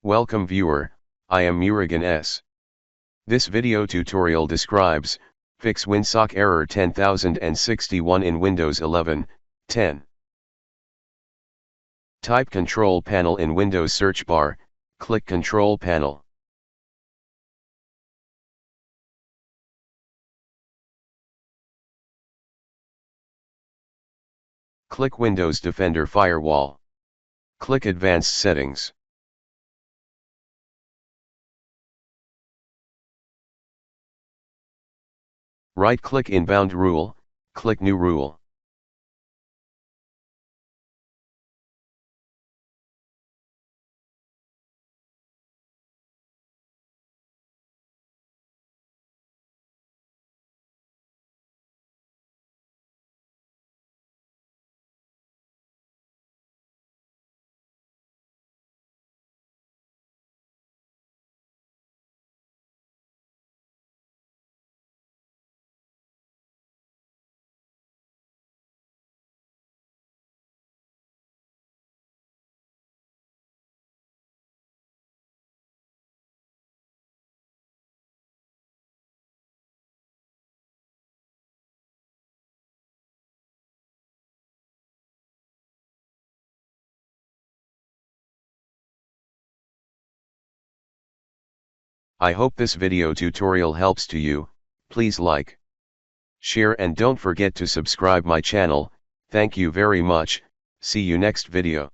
Welcome viewer, I am Murugan S. This video tutorial describes, fix Winsock error 10061 in Windows 11, 10. Type Control Panel in Windows search bar, click Control Panel. Click Windows Defender Firewall. Click Advanced Settings. Right-click Inbound Rule, click New Rule. I hope this video tutorial helps to you. Please like, share and don't forget to subscribe my channel. Thank you very much. See you next video.